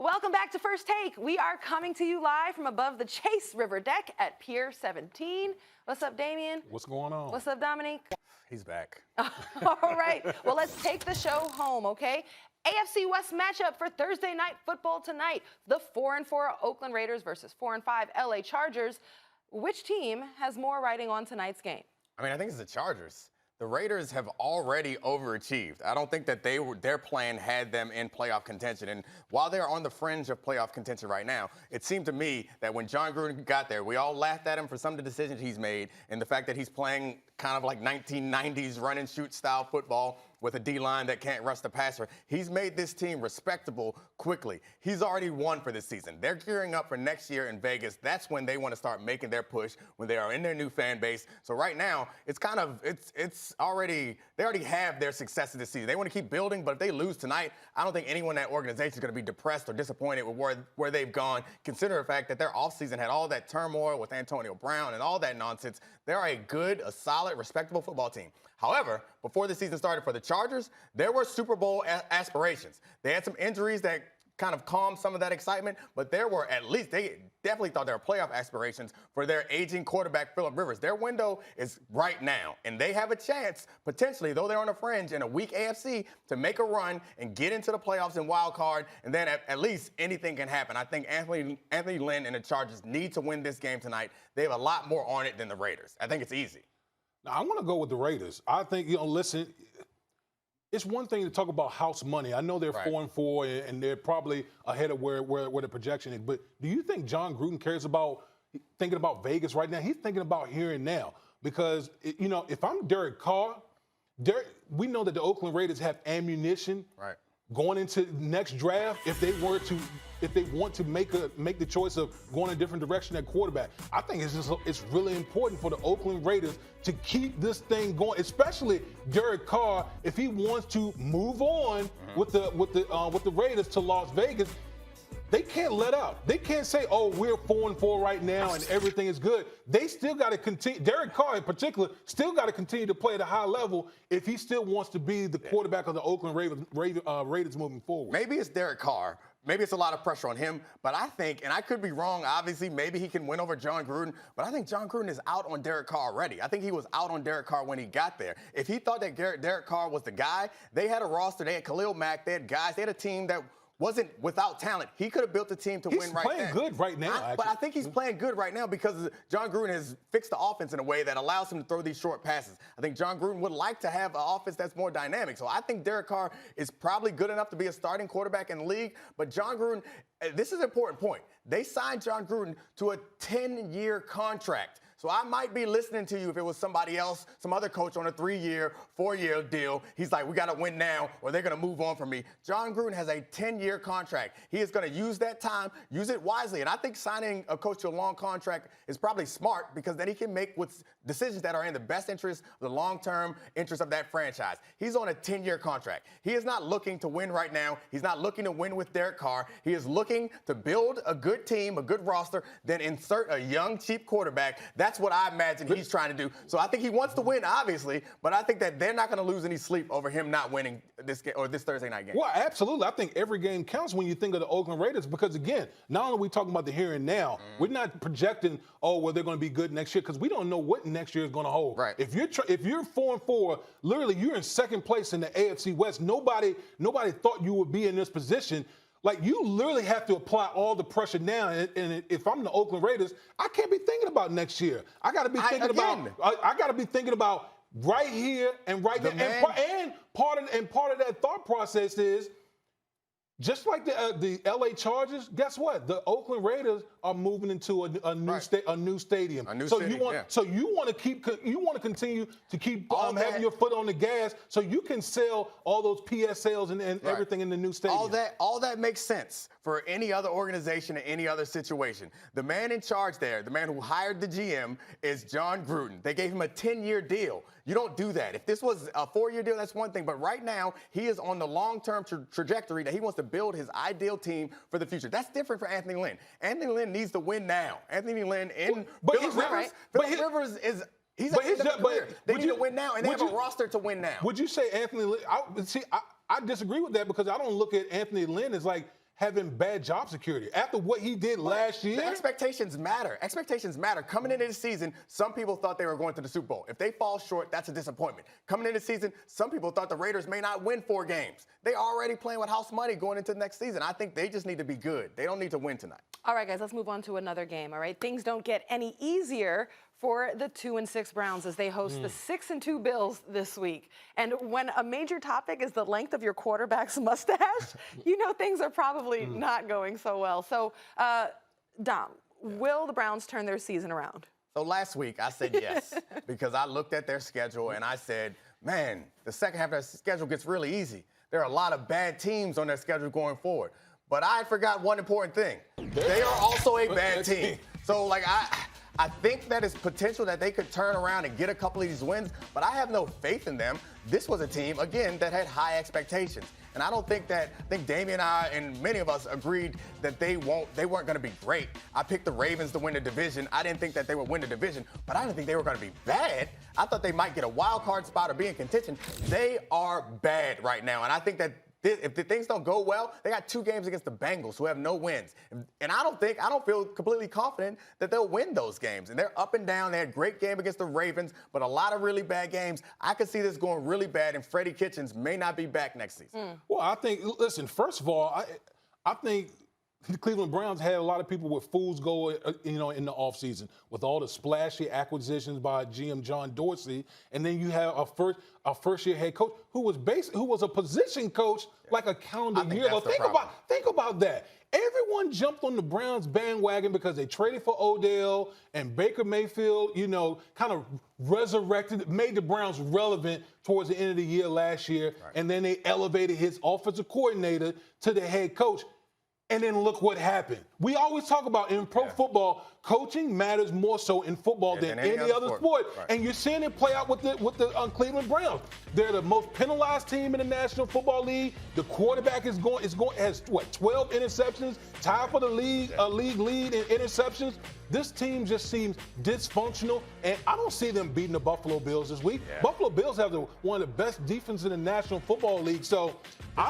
Welcome back to First Take. We are coming to you live from above the Chase River deck at Pier 17. What's up, Damien? What's going on? What's up, Dominique? He's back. All right. Well, let's take the show home, okay? AFC West matchup for Thursday Night Football tonight. The 4-4 Oakland Raiders versus 4-5 LA Chargers. Which team has more riding on tonight's game? I mean, I think it's the Chargers. The Raiders have already overachieved. I don't think that their plan had them in playoff contention. And while they're on the fringe of playoff contention right now, it seemed to me that when John Gruden got there, we all laughed at him for some of the decisions he's made and the fact that he's playing kind of like 1990s run and shoot style football with a D-line that can't rush the passer. He's made this team respectable quickly. He's already won for this season. They're gearing up for next year in Vegas. That's when they want to start making their push, when they are in their new fan base. So right now, it's already, they already have their successes this season. They want to keep building, but if they lose tonight, I don't think anyone in that organization is going to be depressed or disappointed with where they've gone, considering the fact that their offseason had all that turmoil with Antonio Brown and all that nonsense. They're a good, a solid, respectable football team. However, before the season started for the Chargers, there were Super Bowl aspirations. They had some injuries that kind of calmed some of that excitement, but there were they definitely thought there were playoff aspirations for their aging quarterback, Phillip Rivers. Their window is right now, and they have a chance, potentially, though they're on a fringe in a weak AFC, to make a run and get into the playoffs and wild card, and then at least anything can happen. I think Anthony Lynn and the Chargers need to win this game tonight. They have a lot more on it than the Raiders. I think it's easy. Now, I want to go with the Raiders. I think, listen, it's one thing to talk about house money. I know they're 4-4 and they're probably ahead of where the projection is. But do you think John Gruden cares about thinking about Vegas right now? He's thinking about here and now. Because, if I'm Derek Carr, we know that the Oakland Raiders have ammunition going into next draft if they want to make the choice of going a different direction at quarterback. I think it's really important for the Oakland Raiders to keep this thing going, especially Derek Carr, if he wants to move on with the Raiders to Las Vegas. They can't let up. They can't say, oh, we're 4-4 right now and everything is good. They still got to continue. Derek Carr in particular still got to continue to play at a high level if he still wants to be the quarterback of the Oakland Raiders moving forward. Maybe it's Derek Carr. Maybe it's a lot of pressure on him, but I think, and I could be wrong, obviously, maybe he can win over John Gruden, but I think John Gruden is out on Derek Carr already. I think he was out on Derek Carr when he got there. If he thought that Derek Carr was the guy, they had a roster, they had Khalil Mack, they had guys, they had a team that wasn't without talent. He could have built a team to win right now. He's playing good right now, But I think he's playing good right now because John Gruden has fixed the offense in a way that allows him to throw these short passes. I think John Gruden would like to have an offense that's more dynamic. So I think Derek Carr is probably good enough to be a starting quarterback in the league. But John Gruden, this is an important point. They signed John Gruden to a 10-year contract. So I might be listening to you if it was somebody else, some other coach on a 3-year, 4-year deal. He's like, we got to win now or they're going to move on from me. John Gruden has a 10-year contract. He is going to use that time, use it wisely. And I think signing a coach to a long contract is probably smart because then he can make decisions that are in the best interest, the long-term interest of that franchise. He's on a 10-year contract. He is not looking to win right now. He's not looking to win with Derek Carr. He is looking to build a good team, a good roster, then insert a young, cheap quarterback. That's what I imagine he's trying to do. So I think he wants to win, obviously, but I think that they're not going to lose any sleep over him not winning this game or this Thursday night game. Well, absolutely. I think every game counts when you think of the Oakland Raiders because, again, not only are we talking about the here and now, we're not projecting, they're going to be good next year because we don't know what next year is going to hold. Right. If you're 4-4, literally you're in second place in the AFC West. Nobody thought you would be in this position. Like, you literally have to apply all the pressure now. And if I'm the Oakland Raiders, I can't be thinking about next year. I got to be thinking about right here and right now. And part of that thought process is just like the LA Chargers. Guess what? The Oakland Raiders are moving into a new stadium. So you want to continue to keep having your foot on the gas so you can sell all those PSLs and everything in the new stadium. All that makes sense for any other organization in any other situation. The man in charge there, the man who hired the GM, is John Gruden. They gave him a 10-year deal. You don't do that. If this was a 4-year deal, that's one thing. But right now, he is on the long-term trajectory that he wants to build his ideal team for the future. That's different for Anthony Lynn. Anthony Lynn needs to win now. Anthony Lynn Phillip Rivers is he's at the end of his career. They need to win now, and they have a roster to win now. Would you say Anthony Lynn? I disagree with that because I don't look at Anthony Lynn as like having bad job security after what he did last year. The expectations matter. Expectations matter. Coming into the season, some people thought they were going to the Super Bowl. If they fall short, that's a disappointment. Coming into the season, some people thought the Raiders may not win 4 games. They already playing with house money going into the next season. I think they just need to be good. They don't need to win tonight. All right, guys, let's move on to another game. All right, things don't get any easier for the 2-6 Browns as they host the 6-2 Bills this week. And when a major topic is the length of your quarterback's mustache, you know things are probably not going so well. So, Dom, will the Browns turn their season around? So last week I said yes because I looked at their schedule and I said, man, the second half of their schedule gets really easy. There are a lot of bad teams on their schedule going forward. But I forgot one important thing. They are also a bad team. So, like, I think that it's potential that they could turn around and get a couple of these wins, but I have no faith in them. This was a team, again, that had high expectations. And I think Damien and I and many of us agreed that they weren't going to be great. I picked the Ravens to win the division. I didn't think that they would win the division, but I didn't think they were going to be bad. I thought they might get a wild card spot or be in contention. They are bad right now, and I think that if the things don't go well, they got 2 games against the Bengals who have no wins. And I don't feel completely confident that they'll win those games. And they're up and down. They had a great game against the Ravens, but a lot of really bad games. I could see this going really bad, and Freddie Kitchens may not be back next season. Well, I think, listen, first of all, I think the Cleveland Browns had a lot of people with fool's gold, in the offseason with all the splashy acquisitions by GM John Dorsey, and then you have a first-year head coach who was a position coach like a calendar year ago. Think about that. Everyone jumped on the Browns bandwagon because they traded for Odell and Baker Mayfield, kind of made the Browns relevant towards the end of the year last year, and then they elevated his offensive coordinator to the head coach. And then look what happened. We always talk about in pro football, coaching matters more so in football than any other sport. Right. And you're seeing it play out with the Cleveland Browns. They're the most penalized team in the National Football League. The quarterback has 12 interceptions, tied for the league lead in interceptions. This team just seems dysfunctional, and I don't see them beating the Buffalo Bills this week. Yeah. Buffalo Bills have one of the best defenses in the National Football League, so I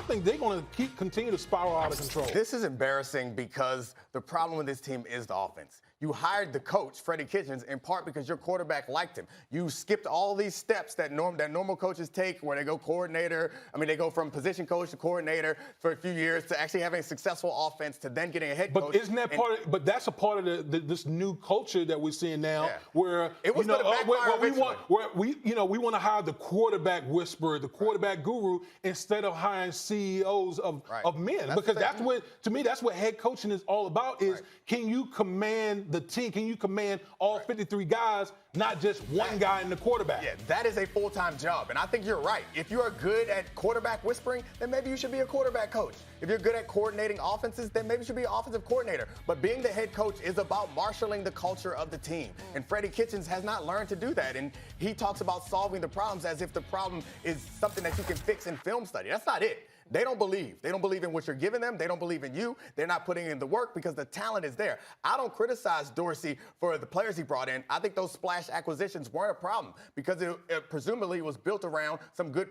think they're going to continue to spiral out of control. This is embarrassing because the problem with this team is the offense. You hired the coach, Freddie Kitchens, in part because your quarterback liked him. You skipped all these steps that normal coaches take where they go from position coach to coordinator for a few years to actually having a successful offense to then getting a head coach. But isn't that that's a part of this new culture that we're seeing now where it was we want to hire the quarterback whisperer, the quarterback guru instead of hiring CEOs of men. Because that's what head coaching is all about is can you command the team? Can you command all 53 guys, not just one guy in the quarterback? Yeah, that is a full-time job. And I think you're right. If you are good at quarterback whispering, then maybe you should be a quarterback coach. If you're good at coordinating offenses, then maybe you should be an offensive coordinator. But being the head coach is about marshaling the culture of the team. And Freddie Kitchens has not learned to do that. And he talks about solving the problems as if the problem is something that you can fix in film study. That's not it. They don't believe. They don't believe in what you're giving them. They don't believe in you. They're not putting in the work because the talent is there. I don't criticize Dorsey for the players he brought in. I think those splash acquisitions weren't a problem because it presumably was built around some good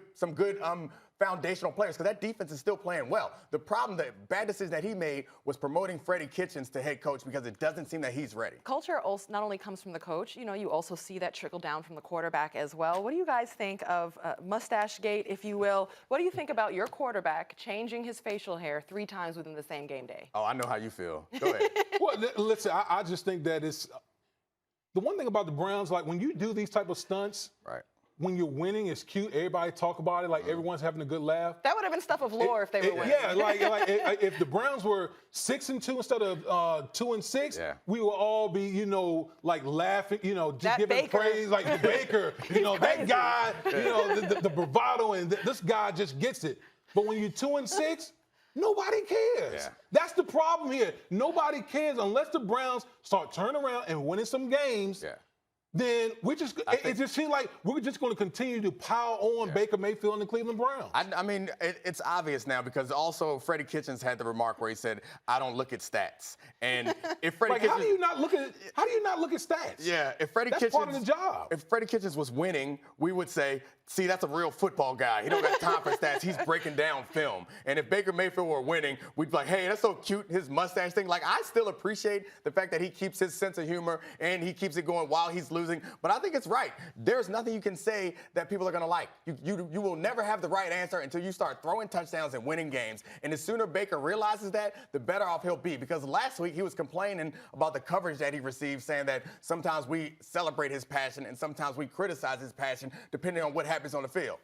foundational players because that defense is still playing well. The problem, the bad decision that he made was promoting Freddie Kitchens to head coach because it doesn't seem that he's ready. Culture also not only comes from the coach, you also see that trickle down from the quarterback as well. What do you guys think of mustache gate, if you will? What do you think about your quarterback changing his facial hair 3 times within the same game day? Oh, I know how you feel. Go ahead. Well, listen, I just think that it's the one thing about the Browns, like when you do these type of stunts, when you're winning, it's cute. Everybody talk about it like everyone's having a good laugh. That would have been stuff of lore if they were winning. Yeah, like if the Browns were 6-2 instead of 2-6, we would all be, like laughing, just that giving Baker. praise, like the Baker, that guy, the bravado, and this guy just gets it. But when you're 2-6, nobody cares. Yeah. That's the problem here. Nobody cares unless the Browns start turning around and winning some games. Yeah. Then it just seems like we're just going to continue to pile on Baker Mayfield and the Cleveland Browns. I mean, it's obvious now because also Freddie Kitchens had the remark where he said, "I don't look at stats." And if Freddie Kitchens, how do you not look at stats? Yeah, if Freddie That's Kitchens, part of the job. If Freddie Kitchens was winning, we would say see, that's a real football guy. He don't got time for stats. He's breaking down film. And if Baker Mayfield were winning, we'd be like, hey, that's so cute, his mustache thing. Like, I still appreciate the fact that he keeps his sense of humor and he keeps it going while he's losing. But I think it's right. There's nothing you can say that people are going to like. You will never have the right answer until you start throwing touchdowns and winning games. And the sooner Baker realizes that, the better off he'll be. Because last week he was complaining about the coverage that he received, saying that sometimes we celebrate his passion and sometimes we criticize his passion depending on what happens on the field.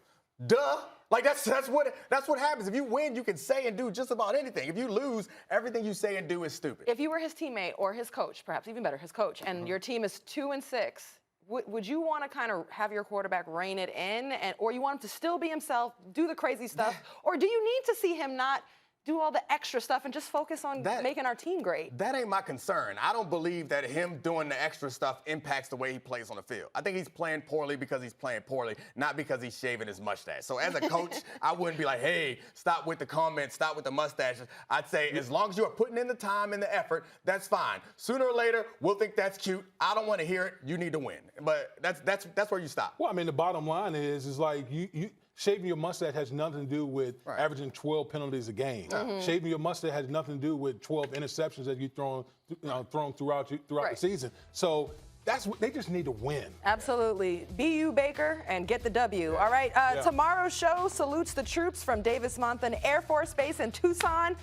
Duh. Like, that's what happens. If you win, you can say and do just about anything. If you lose, everything you say and do is stupid. If you were his teammate or his coach, perhaps even better, his coach, and your team is 2-6, would you want to kind of have your quarterback rein it in, or you want him to still be himself, do the crazy stuff, or do you need to see him not do all the extra stuff and just focus on making our team great? That ain't my concern. I don't believe that him doing the extra stuff impacts the way he plays on the field. I think he's playing poorly because he's playing poorly, not because he's shaving his mustache. So as a coach, I wouldn't be like, hey, stop with the comments, stop with the mustaches. I'd say as long as you are putting in the time and the effort, that's fine. Sooner or later, we'll think that's cute. I don't want to hear it. You need to win. But that's where you stop. Well, I mean, the bottom line is like you shaving your mustache has nothing to do with averaging 12 penalties a game. Shaving your mustache has nothing to do with 12 interceptions that you've thrown throughout the season. So that's what they just need to win. Absolutely. Be you, Baker, and get the W. All right. Tomorrow's show salutes the troops from Davis Monthan Air Force Base in Tucson.